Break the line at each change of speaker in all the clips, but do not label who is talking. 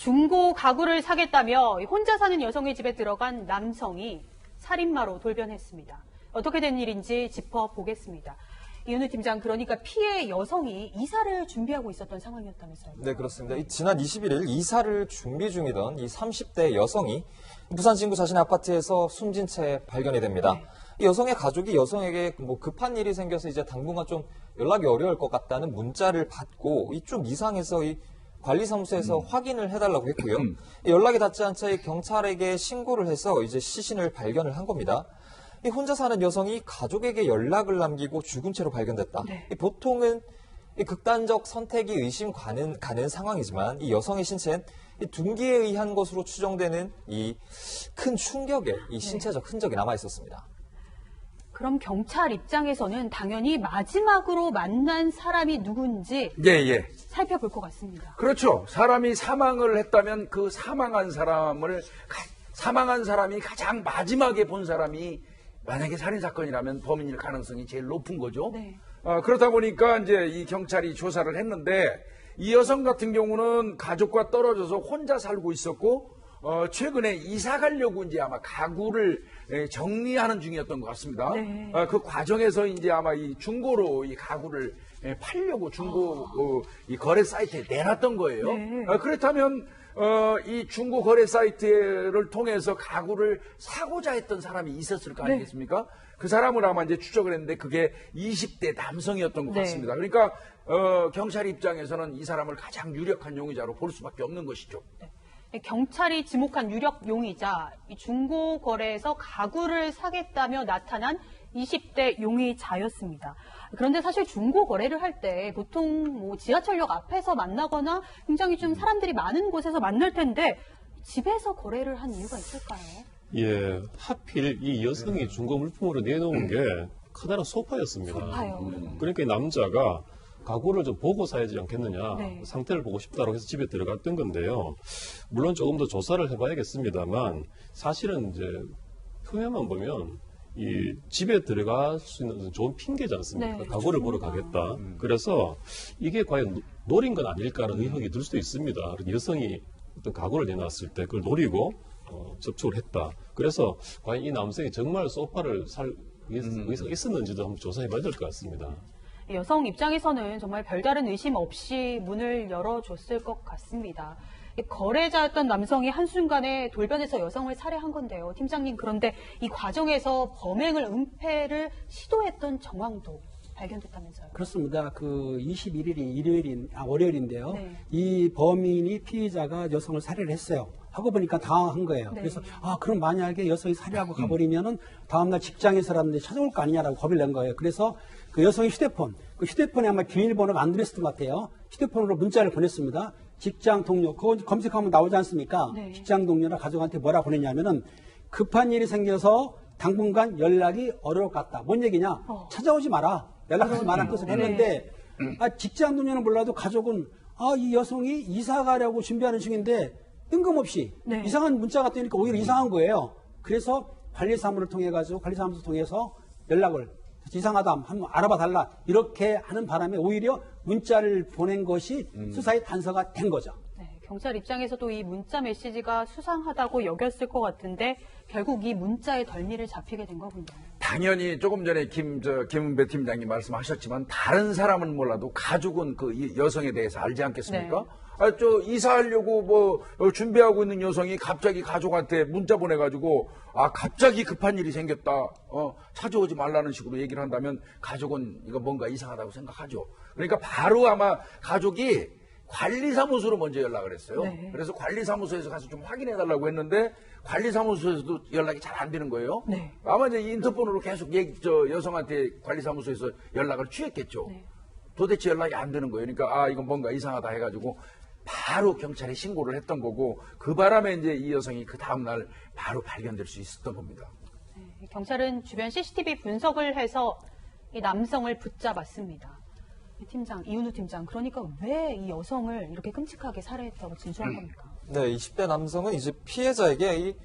중고 가구를 사겠다며 혼자 사는 여성의 집에 들어간 남성이 살인마로 돌변했습니다. 어떻게 된 일인지 짚어보겠습니다. 이은우 팀장, 그러니까 피해 여성이 이사를 준비하고 있었던 상황이었다면서요?
네, 그렇습니다. 지난 21일 이사를 준비 중이던 이 30대 여성이 부산 진구 자신의 아파트에서 숨진 채 발견이 됩니다.
네.
이 여성의 가족이 여성에게 급한 일이 생겨서 이제 당분간 좀 연락이 어려울 것 같다는 문자를 받고 좀 이상해서 이 관리사무소에서 확인을 해달라고 했고요. 연락이 닿지 않자 이 경찰에게 신고를 해서 이제 시신을 발견을 한 겁니다. 이 혼자 사는 여성이 가족에게 연락을 남기고 죽은 채로 발견됐다.
네.
보통은 이 극단적 선택이 의심 가는 상황이지만 이 여성의 신체는 이 둔기에 의한 것으로 추정되는 이 큰 충격에 이 신체적 흔적이 남아 있었습니다.
그럼 경찰 입장에서는 당연히 마지막으로 만난 사람이 누군지
예.
살펴볼 것 같습니다.
그렇죠. 사람이 사망을 했다면 그 사망한 사람이 가장 마지막에 본 사람이 만약에 살인사건이라면 범인일 가능성이 제일 높은 거죠.
네.
그렇다 보니까 이제 이 경찰이 조사를 했는데 이 여성 같은 경우는 가족과 떨어져서 혼자 살고 있었고 최근에 이사 가려고 이제 아마 가구를 정리하는 중이었던 것 같습니다.
네.
그 과정에서 이제 아마 이 중고로 이 가구를 팔려고 중고 이 거래 사이트에 내놨던 거예요.
네.
그렇다면 이 중고 거래 사이트를 통해서 가구를 사고자 했던 사람이 있었을 거 아니겠습니까? 그 사람을 아마 이제 추적을 했는데 그게 20대 남성이었던 것
네.
같습니다. 그러니까 경찰 입장에서는 이 사람을 가장 유력한 용의자로 볼 수밖에 없는 것이죠.
경찰이 지목한 유력 용의자, 이 중고 거래에서 가구를 사겠다며 나타난 20대 용의자였습니다. 그런데 사실 중고 거래를 할 때 보통 지하철역 앞에서 만나거나 굉장히 좀 사람들이 많은 곳에서 만날 텐데 집에서 거래를 한 이유가 있을까요?
예, 하필 이 여성이 중고 물품으로 내놓은 게 커다란 소파였습니다.
소파요.
그러니까 이 남자가 가구를 좀 보고 사야지 않겠느냐,
네.
상태를 보고 싶다고 해서 집에 들어갔던 건데요. 물론 조금 더 조사를 해봐야겠습니다만 사실은 이제 표면만 보면 이 집에 들어갈 수 있는 좋은 핑계지 않습니까?
네,
가구를 보러 가겠다. 그래서 이게 과연 노린 건 아닐까라는 의혹이 들 수도 있습니다. 여성이 어떤 가구를 내놨을 때 그걸 노리고 접촉을 했다. 그래서 과연 이 남성이 정말 소파를 살 의사가 있었는지도 한번 조사해봐야 될 것 같습니다.
여성 입장에서는 정말 별다른 의심 없이 문을 열어줬을 것 같습니다. 거래자였던 남성이 한순간에 돌변해서 여성을 살해한 건데요. 팀장님, 그런데 이 과정에서 범행을 은폐를 시도했던 정황도 발견됐다면서요?
그렇습니다. 그 21일이 월요일인데요.
네.
이 범인이 피의자가 여성을 살해를 했어요. 하고 보니까 당황한 거예요.
네.
그래서 그럼 만약에 여성이 살해하고 가버리면은 다음날 직장에 사람들이 찾아올 거 아니냐라고 겁을 낸 거예요. 그래서 그 여성의 그 휴대폰에 아마 비밀번호가 안 들어있었던 것 같아요. 휴대폰으로 문자를 보냈습니다. 직장 동료, 그거 검색하면 나오지 않습니까?
네.
직장 동료나 가족한테 뭐라 보냈냐면은 급한 일이 생겨서 당분간 연락이 어려울 것 같다. 뭔 얘기냐? 찾아오지 마라. 연락하지 마라. 뜻을 했는데 직장 동료는 몰라도 가족은 이 여성이 이사 가려고 준비하는 중인데 뜬금없이
네.
이상한 문자가 뜨니까 오히려 이상한 거예요. 그래서 관리사무소를 통해서 연락을 이상하다 한번 알아봐 달라 이렇게 하는 바람에 오히려 문자를 보낸 것이 수사의 단서가 된 거죠.
네, 경찰 입장에서도 이 문자 메시지가 수상하다고 여겼을 것 같은데 결국 이 문자의 덜미를 잡히게 된 거군요.
당연히 조금 전에 김은배 팀장님 말씀하셨지만 다른 사람은 몰라도 가족은 그 여성에 대해서 알지 않겠습니까?
네.
이사하려고 준비하고 있는 여성이 갑자기 가족한테 문자 보내가지고 갑자기 급한 일이 생겼다. 찾아오지 말라는 식으로 얘기를 한다면 가족은 이거 뭔가 이상하다고 생각하죠. 그러니까 바로 아마 가족이 관리사무소로 먼저 연락을 했어요.
네.
그래서 관리사무소에서 가서 좀 확인해달라고 했는데 관리사무소에서도 연락이 잘 안 되는 거예요.
네.
아마 이제 인터폰으로 계속 여성한테 관리사무소에서 연락을 취했겠죠.
네.
도대체 연락이 안 되는 거예요. 그러니까 이건 뭔가 이상하다 해가지고 바로 경찰에 신고를 했던 거고 그 바람에 이제 이 여성이 그 다음날 바로 발견될 수 있었던 겁니다.
네, 경찰은 주변 CCTV 분석을 해서 이 남성을 붙잡았습니다. 이은우 팀장, 그러니까 왜 이 여성을 이렇게 끔찍하게 살해했다고 진술한 겁니까?
네, 20대 남성은 이제 피해자에게 이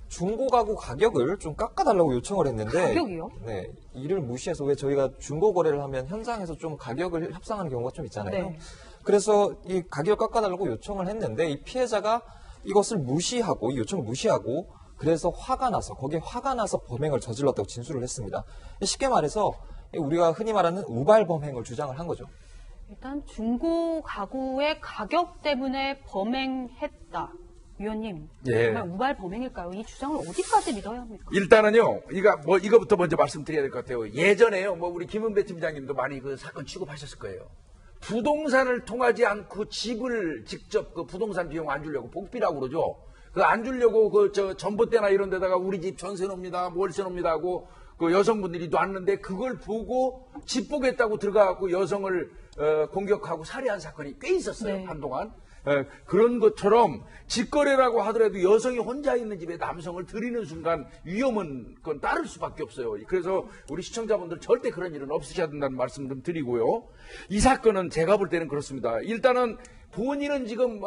중고 가구 가격을 좀 깎아달라고 요청을 했는데
가격이요?
네, 이를 무시해서 왜 저희가 중고 거래를 하면 현장에서 좀 가격을 협상하는 경우가 좀 있잖아요.
네.
그래서 이 가격을 깎아달라고 요청을 했는데 이 피해자가 이것을 무시하고 이 요청을 무시하고 그래서 거기에 화가 나서 범행을 저질렀다고 진술을 했습니다. 쉽게 말해서 우리가 흔히 말하는 우발 범행을 주장을 한 거죠.
일단 중고 가구의 가격 때문에 범행했다. 위원님,
예.
정말 우발 범행일까요? 이 주장을 어디까지 믿어야 합니까?
일단은요, 이거부터 먼저 말씀드려야 될 것 같아요. 예전에요, 우리 김은배 팀장님도 많이 그 사건 취급하셨을 거예요. 부동산을 통하지 않고 집을 직접 그 부동산 비용 안 주려고 복비라고 그러죠. 그 안 주려고 전봇대나 이런 데다가 우리 집 전세 놉니다, 월세 놉니다 하고 그 여성분들이 놨는데 그걸 보고 집 보겠다고 들어가갖고 여성을 공격하고 살해한 사건이 꽤 있었어요.
네.
한동안. 그런 것처럼 직거래라고 하더라도 여성이 혼자 있는 집에 남성을 들이는 순간 위험은 그건 따를 수밖에 없어요. 그래서 우리 시청자분들 절대 그런 일은 없으셔야 된다는 말씀 좀 드리고요. 이 사건은 제가 볼 때는 그렇습니다. 일단은 본인은 지금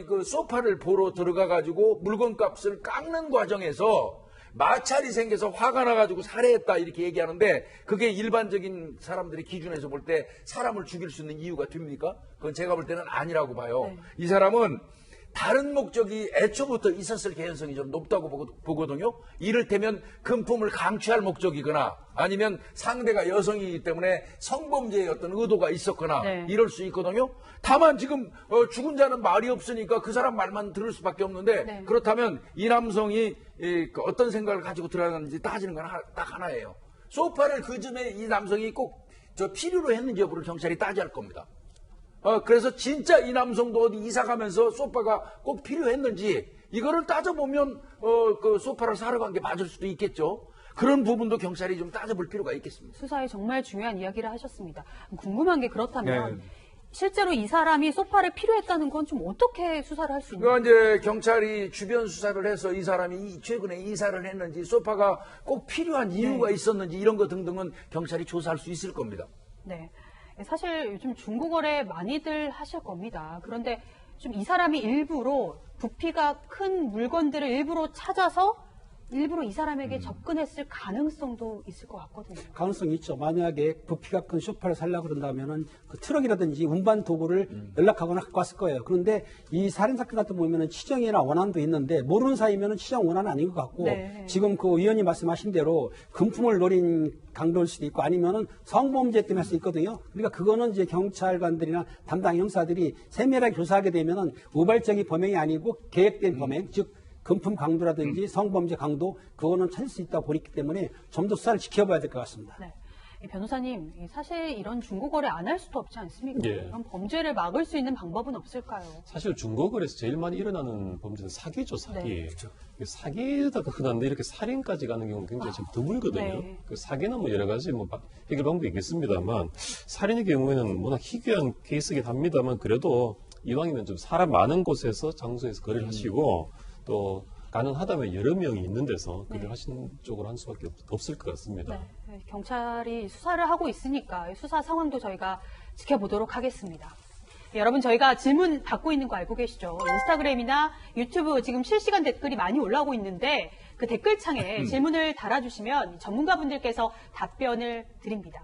그 소파를 보러 들어가가지고 물건값을 깎는 과정에서 마찰이 생겨서 화가 나가지고 살해했다 이렇게 얘기하는데 그게 일반적인 사람들의 기준에서 볼 때 사람을 죽일 수 있는 이유가 됩니까? 그건 제가 볼 때는 아니라고 봐요.
네.
이 사람은 다른 목적이 애초부터 있었을 개연성이 좀 높다고 보거든요. 이를테면 금품을 강취할 목적이거나 아니면 상대가 여성이기 때문에 성범죄의 어떤 의도가 있었거나
네.
이럴 수 있거든요. 다만 지금 죽은 자는 말이 없으니까 그 사람 말만 들을 수밖에 없는데
네.
그렇다면 이 남성이 그 어떤 생각을 가지고 들어갔는지 따지는 건 딱 하나예요. 소파를 그 즈음에 이 남성이 꼭 필요로 했는지 여부를 경찰이 따져야 할 겁니다. 그래서 진짜 이 남성도 어디 이사 가면서 소파가 꼭 필요했는지 이거를 따져보면 그 소파를 사러 간 게 맞을 수도 있겠죠. 그런 부분도 경찰이 좀 따져볼 필요가 있겠습니다.
수사에 정말 중요한 이야기를 하셨습니다. 궁금한 게 그렇다면
네.
실제로 이 사람이 소파를 필요했다는 건 좀 어떻게 수사를 할 수 있나요?
그건 이제 경찰이 주변 수사를 해서 이 사람이 최근에 이사를 했는지 소파가 꼭 필요한 이유가 있었는지 이런 거 등등은 경찰이 조사할 수 있을 겁니다.
네. 사실 요즘 중고거래 많이들 하실 겁니다. 그런데 좀 이 사람이 일부러 부피가 큰 물건들을 일부러 찾아서 일부러 이 사람에게 접근했을 가능성도 있을 것 같거든요.
가능성이 있죠. 만약에 부피가 큰 소파를 살려고 그런다면은 그 트럭이라든지 운반 도구를 연락하거나 갖고 왔을 거예요. 그런데 이 살인사건 같은 거 보면은 치정이나 원한도 있는데 모르는 사이면은 치정 원한은 아닌 것 같고
네.
지금 그 의원님 말씀하신 대로 금품을 노린 강도일 수도 있고 아니면은 성범죄 때문에 할 수 있거든요. 그러니까 그거는 이제 경찰관들이나 담당 형사들이 세밀하게 조사하게 되면은 우발적인 범행이 아니고 계획된 범행, 즉 금품 강도라든지 성범죄 강도 그거는 찾을 수 있다고 보기 때문에 좀 더 수사를 지켜봐야 될 것 같습니다.
네. 이 변호사님, 사실 이런 중고거래 안 할 수도 없지 않습니까?
예.
그럼 범죄를 막을 수 있는 방법은 없을까요?
사실 중고거래에서 제일 많이 일어나는 범죄는 사기죠, 사기.
네.
사기에다가 흔한데 이렇게 살인까지 가는 경우는 굉장히 좀 드물거든요.
네.
그 사기는 뭐 여러 가지 해결 방법이 있겠습니다만 살인의 경우에는 워낙 희귀한 케이스긴 합니다만 그래도 이왕이면 좀 사람 많은 곳에서 장소에서 거래를 하시고 또 가능하다면 여러 명이 있는 데서 거래를 하시는 쪽으로 한 수밖에 없을 것 같습니다.
네. 경찰이 수사를 하고 있으니까 수사 상황도 저희가 지켜보도록 하겠습니다. 네, 여러분 저희가 질문 받고 있는 거 알고 계시죠? 인스타그램이나 유튜브 지금 실시간 댓글이 많이 올라오고 있는데 그 댓글창에 질문을 달아주시면 전문가분들께서 답변을 드립니다.